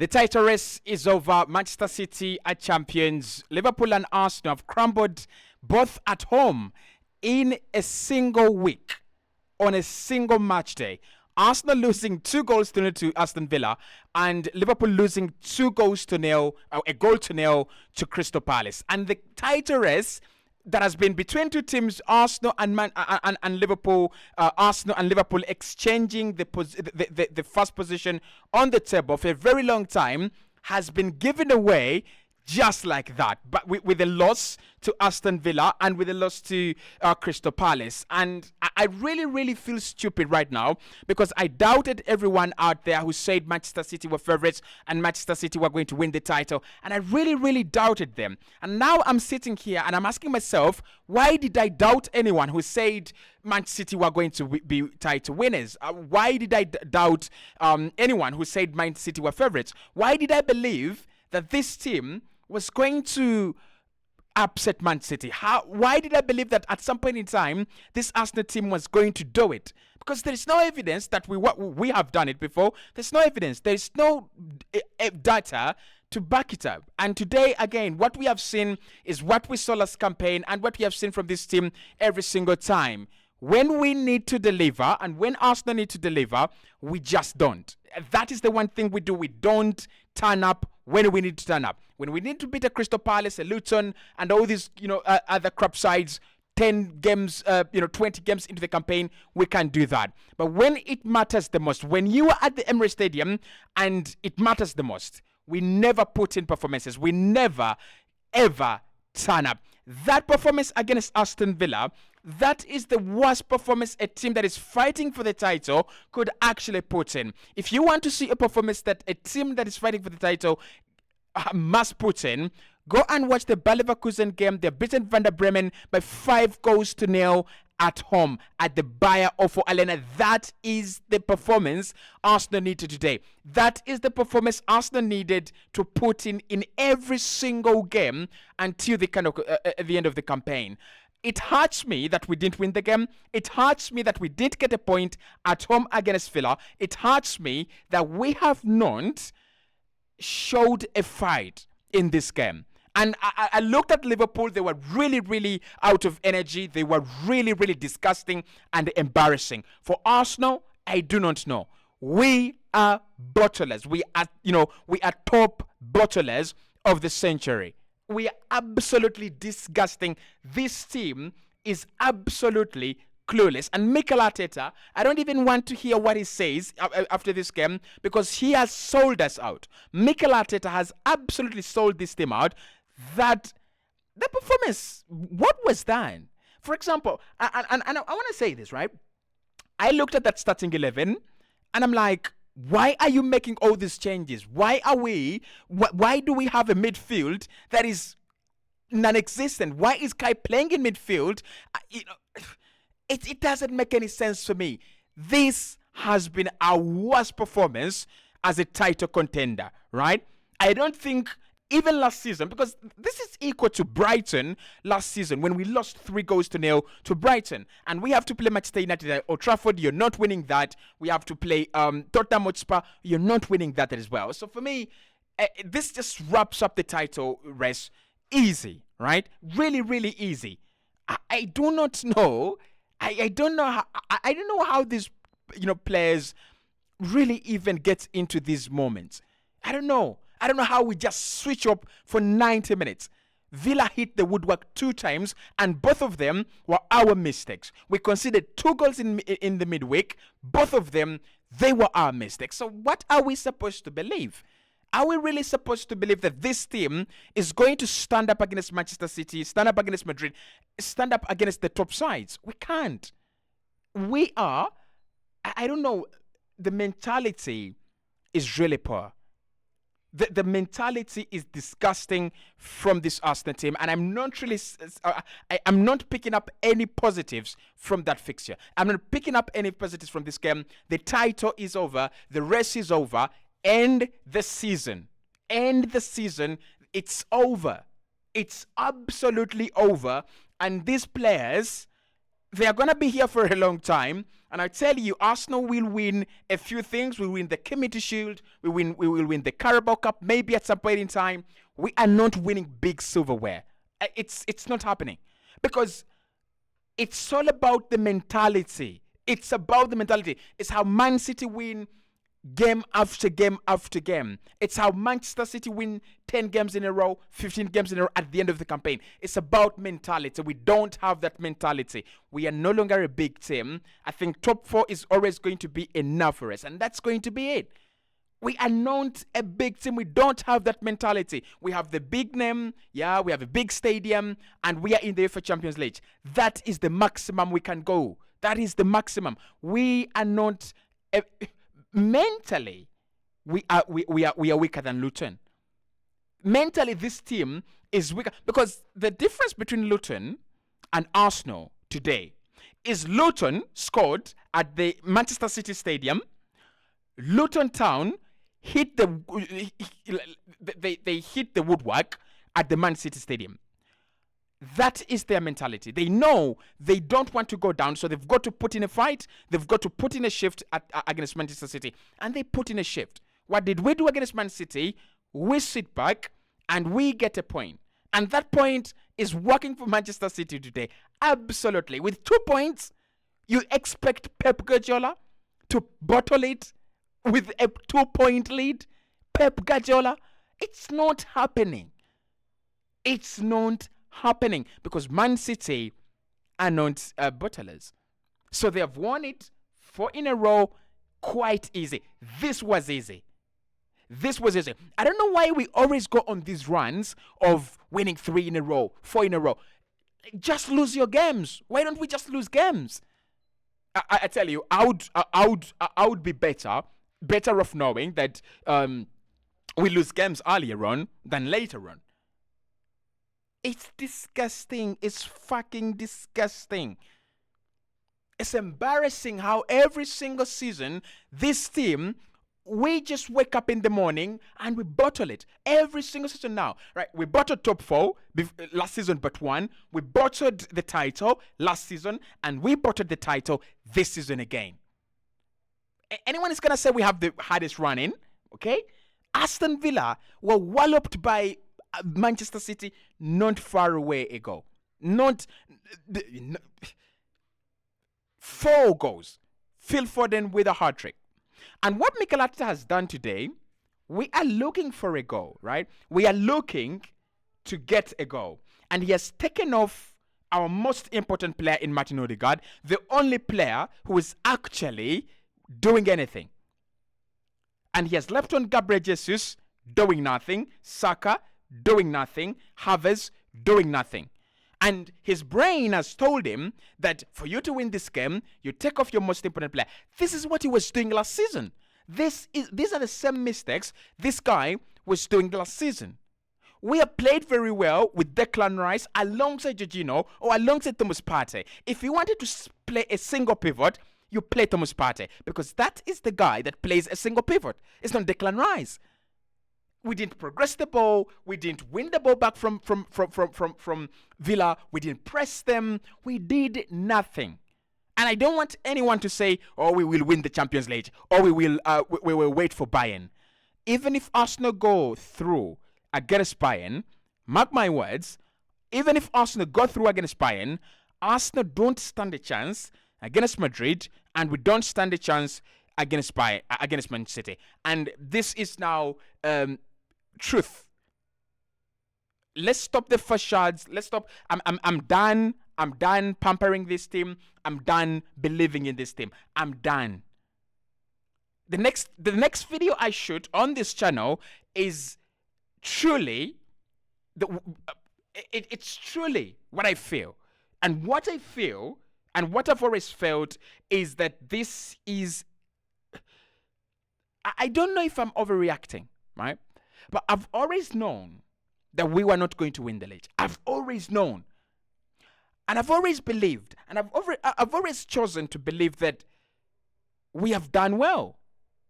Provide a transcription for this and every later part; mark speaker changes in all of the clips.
Speaker 1: The title race is over. Manchester City are champions. Liverpool and Arsenal have crumbled both at home in a single week on a single match day. Arsenal losing 2-0 to Aston Villa and Liverpool losing 2-0, a goal to nil to Crystal Palace. And the title race that has been between two teams, Arsenal and Liverpool, Arsenal and Liverpool exchanging the first position on the table for a very long time, has been given away just like that, but with a loss to Aston Villa and with a loss to Crystal Palace. And I really feel stupid right now because I doubted everyone out there who said Manchester City were favourites and Manchester City were going to win the title. And I really doubted them. And now I'm sitting here and I'm asking myself, why did I doubt anyone who said Manchester City were going to be title winners? Why did I doubt anyone who said Manchester City were favourites? Why did I believe that this team was going to upset Man City? Why did I believe that at some point in time this Arsenal team was going to do it? Because there is no evidence that we have done it before. There's no evidence. There is no data to back it up. And today, again, what we have seen is what we saw last campaign and what we have seen from this team every single time. When we need to deliver and when Arsenal need to deliver, we just don't. That is the one thing we do. We don't turn up when we need to turn up. When we need to beat a Crystal Palace, a Luton, and all these, other crap sides, 10 games, 20 games into the campaign, we can do that. But when it matters the most, when you are at the Emirates Stadium and it matters the most, we never put in performances. We never, ever turn up. That performance against Aston Villa, that is the worst performance a team that is fighting for the title could actually put in. If you want to see a performance that a team that is fighting for the title must put in, go and watch the Bayer Leverkusen game. They're beaten Werder Bremen by 5-0 at home at the Bayer Ofo Arena. That is the performance Arsenal needed today. That is the performance Arsenal needed to put in every single game until at the end of the campaign. It hurts me that we didn't win the game. It hurts me that we didn't get a point at home against Villa. It hurts me that we have not showed a fight in this game. And I looked at Liverpool. They were really out of energy. They were really disgusting and embarrassing. For Arsenal, I do not know. We are bottlers. We are top bottlers of the century. We are absolutely disgusting. This team is absolutely clueless. And Mikel Arteta, I don't even want to hear what he says after this game because he has sold us out. Mikel Arteta has absolutely sold this team out. That the performance, what was that? For example, and I want to say this, right? I looked at that starting 11 and I'm like, why are you making all these changes? Why do we have a midfield that is non-existent? Why is Kai playing in midfield? It doesn't make any sense for me. This has been our worst performance as a title contender, right? I don't think even last season, because this is equal to Brighton last season when we lost 3-0 to Brighton. And we have to play Manchester United at Old Trafford. You're not winning that. We have to play Tottenham Hotspur. You're not winning that as well. So for me, this just wraps up the title race easy, right? Really easy. I do not know. I don't know how these players really even get into these moments. I don't know how we just switch up for 90 minutes. Villa hit the woodwork 2 times, and both of them were our mistakes. We conceded 2 goals in the midweek. Both of them, they were our mistakes. So what are we supposed to believe? Are we really supposed to believe that this team is going to stand up against Manchester City, stand up against Madrid, stand up against the top sides? We can't. We are, I don't know, the mentality is really poor. The mentality is disgusting from this Arsenal team, and I'm not picking up any positives from that fixture. I'm not picking up any positives from this game. The title is over. The race is over. End the season. It's over. It's absolutely over. And these players, they are going to be here for a long time. And I tell you, Arsenal will win a few things. We win the Community Shield. We will win the Carabao Cup. Maybe at some point in time, we are not winning big silverware. It's not happening because it's all about the mentality. It's about the mentality. It's how Man City win game after game after game. It's how Manchester City win 10 games in a row, 15 games in a row at the end of the campaign. It's about mentality. We don't have that mentality. We are no longer a big team. I think top 4 is always going to be enough for us, and that's going to be it. We are not a big team. We don't have that mentality. We have the big name, we have a big stadium, and we are in the UEFA Champions League. That is the maximum we can go. That is the maximum. We are not mentally. We are weaker than Luton. Mentally, this team is weaker because the difference between Luton and Arsenal today is Luton scored at the Manchester City Stadium. Luton Town hit they hit the woodwork at the Man City Stadium. That is their mentality. They know they don't want to go down, so they've got to put in a fight. They've got to put in a shift against Manchester City, and they put in a shift. What did we do against Man City? We sit back and we get a point, and that point is working for Manchester City today. Absolutely, with 2 points, you expect Pep Guardiola to bottle it with a 2-point lead? Pep Guardiola? It's not happening. It's not happening because Man City are not bottlers. So they have won it 4 in a row quite easy. This was easy. I don't know why we always go on these runs of winning 3 in a row, 4 in a row. Just lose your games. Why don't we just lose games? I tell you, I would be better off knowing that we lose games earlier on than later on. It's disgusting. It's fucking disgusting. It's embarrassing how every single season, this team, we just wake up in the morning and we bottle it. Every single season now. Right? We bottled top 4 last season but won. We bottled the title last season and we bottled the title this season again. Anyone is going to say we have the hardest run in? Okay? Aston Villa were walloped by Manchester City not far away ago. 4 goals. Phil Foden with a hat-trick. And what Mikel Arteta has done today, we are looking for a goal, right? We are looking to get a goal. And he has taken off our most important player in Martin Odegaard, the only player who is actually doing anything. And he has left on Gabriel Jesus doing nothing, Saka doing nothing, Havertz doing nothing. And his brain has told him that for you to win this game, you take off your most important player. This is what he was doing last season. These are the same mistakes this guy was doing last season. We have played very well with Declan Rice alongside Jorginho or alongside Thomas Partey. If you wanted to play a single pivot, you play Thomas Partey because that is the guy that plays a single pivot. It's not Declan Rice. We didn't progress the ball. We didn't win the ball back from Villa. We didn't press them. We did nothing. And I don't want anyone to say, "Oh, we will win the Champions League," or we will wait for Bayern. Even if Arsenal go through against Bayern, mark my words, even if Arsenal go through against Bayern, Arsenal don't stand a chance against Madrid, and we don't stand a chance against Man City. And this is now truth. Let's stop the facades. Let's stop. I'm done. I'm done pampering this team. I'm done believing in this team. I'm done. The next video I shoot on this channel is truly it's truly what I feel. And what I feel and what I've always felt is that this is, I don't know if I'm overreacting, right? But I've always known that we were not going to win the league. I've always known. And I've always believed, and I've always chosen to believe that we have done well.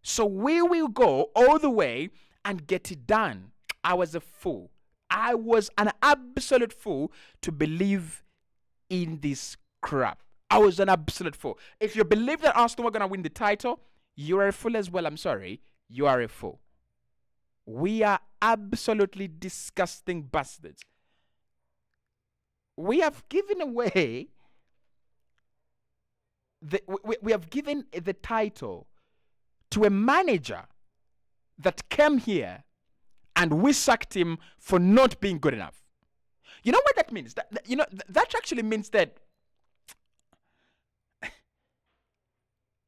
Speaker 1: So we will go all the way and get it done. I was a fool. I was an absolute fool to believe in this crap. I was an absolute fool. If you believe that Arsenal were going to win the title, you are a fool as well. I'm sorry. You are a fool. We are absolutely disgusting bastards. We have given away we have given the title to a manager that came here and we sacked him for not being good enough. You know what that means? That actually means that,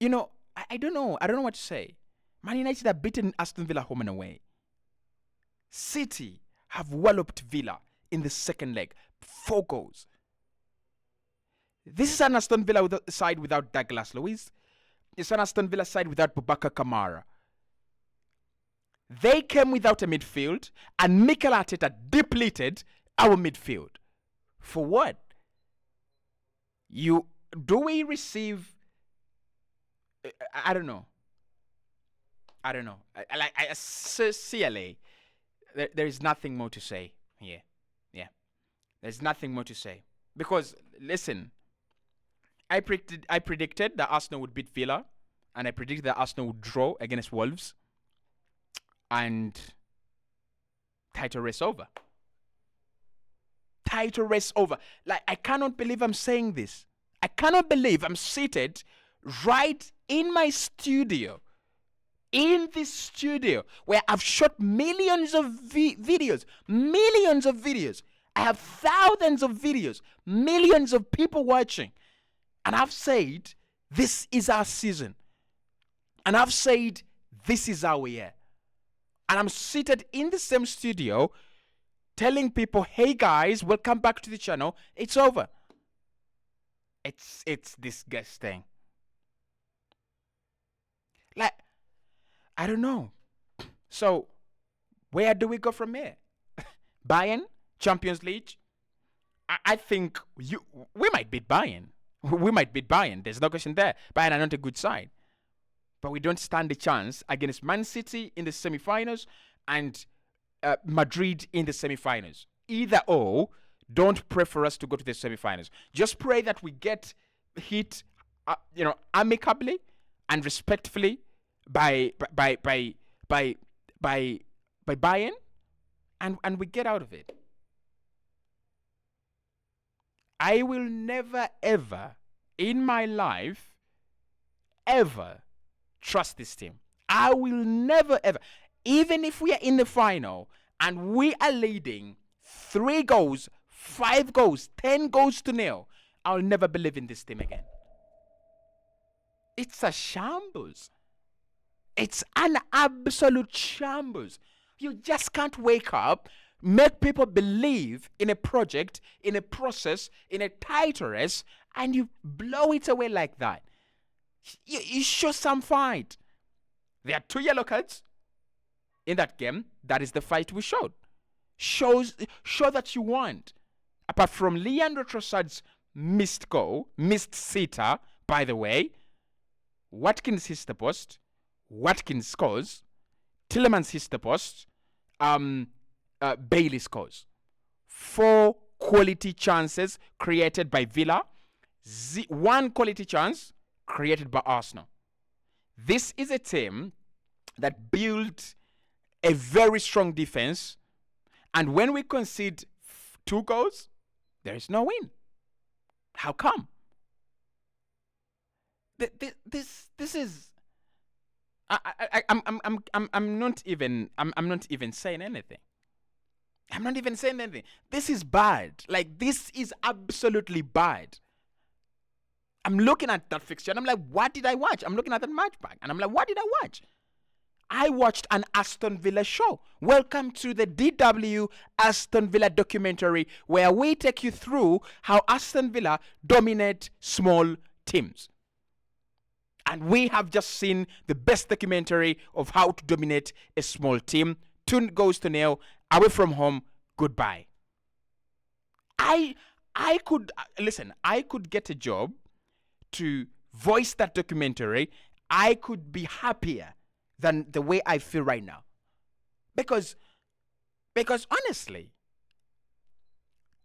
Speaker 1: I don't know. I don't know what to say. Man United have beaten Aston Villa home and away. City have walloped Villa in the second leg. 4 goals. This is an Aston Villa side without Douglas Luiz. It's an Aston Villa side without Boubacar Kamara. They came without a midfield, and Mikel Arteta depleted our midfield. For what? Do we receive? I don't know. Sincerely, there is nothing more to say here. Yeah, there's nothing more to say because listen, I predicted that Arsenal would beat Villa, and I predicted that Arsenal would draw against Wolves, and title race over. Title race over. Like, I cannot believe I'm saying this. I cannot believe I'm seated right in my studio. In this studio where I've shot millions of videos. Millions of videos. I have thousands of videos. Millions of people watching. And I've said, this is our season. And I've said, this is our year. And I'm seated in the same studio telling people, hey guys, welcome back to the channel. It's over. It's disgusting. Like, I don't know. So, where do we go from here? Bayern, Champions League. I think we might beat Bayern. We might beat Bayern. There's no question there. Bayern are not a good side. But we don't stand a chance against Man City in the semi-finals and Madrid in the semi-finals. Either or, don't pray for us to go to the semi-finals. Just pray that we get hit, amicably and respectfully by Bayern, and we get out of it. I will never ever in my life ever trust this team. I will never ever, even if we are in the final and we are leading 3 goals, 5 goals, 10 goals to nil, I'll never believe in this team again. It's a shambles. It's an absolute shambles. You just can't wake up, make people believe in a project, in a process, in a title race, and you blow it away like that. You show some fight. There are 2 yellow cards in that game. That is the fight we showed. Show that you want. Apart from Leandro Trossard's missed goal, missed sitter, by the way, Watkins hits the post, Watkins scores, Tielemans hits the post, Bailey scores. 4 quality chances created by Villa, 1 quality chance created by Arsenal. This is a team that built a very strong defense, and when we concede 2 goals, there is no win. How come? This is. I'm not even saying anything. I'm not even saying anything. This is bad. Like, this is absolutely bad. I'm looking at that fixture and I'm like, what did I watch? I'm looking at that match back and I'm like, what did I watch? I watched an Aston Villa show. Welcome to the DW Aston Villa documentary, where we take you through how Aston Villa dominate small teams. And we have just seen the best documentary of how to dominate a small team. 2 goals to nil, away from home, goodbye. I could get a job to voice that documentary. I could be happier than the way I feel right now. Because honestly,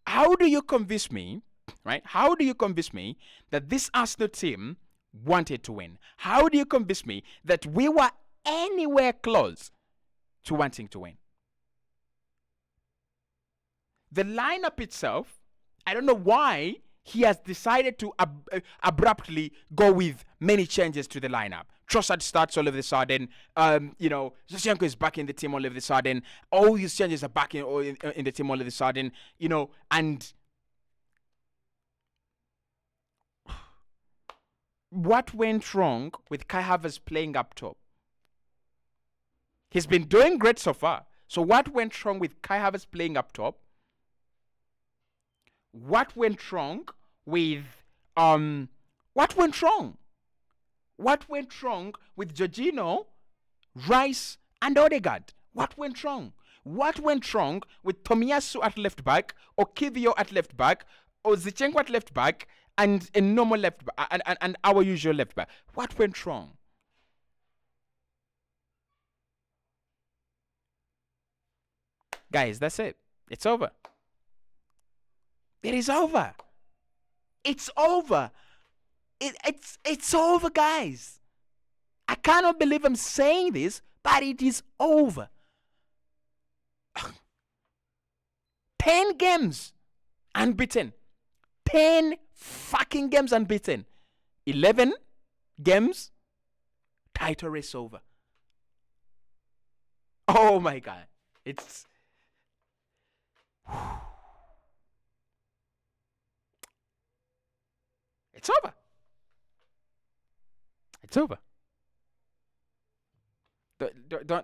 Speaker 1: how do you convince me right? How do you convince me that this Arsenal team wanted to win? How do you convince me that we were anywhere close to wanting to win? The lineup itself, I don't know why he has decided to abruptly go with many changes to the lineup. Trossard starts all of a sudden. Zinchenko is back in the team all of a sudden. All these changes are back in the team all of a sudden. And what went wrong with Kai Havertz playing up top? He's been doing great so far. So what went wrong with Kai Havertz playing up top? What went wrong with what went wrong? What went wrong with Jorginho, Rice, and Odegaard? What went wrong? What went wrong with Tomiyasu at left back, Okivio at left back, or Zinchenko at left back, and a normal left back, and our usual left back? What went wrong? Guys, that's it. It's over. It is over. It's over. It's over, guys. I cannot believe I'm saying this, but it is over. 10 games unbeaten. 10 fucking games unbeaten. 11 games, title race over. Oh my God. It's over. It's over.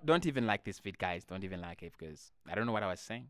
Speaker 1: Don't even like this vid, guys. Don't even like it because I don't know what I was saying.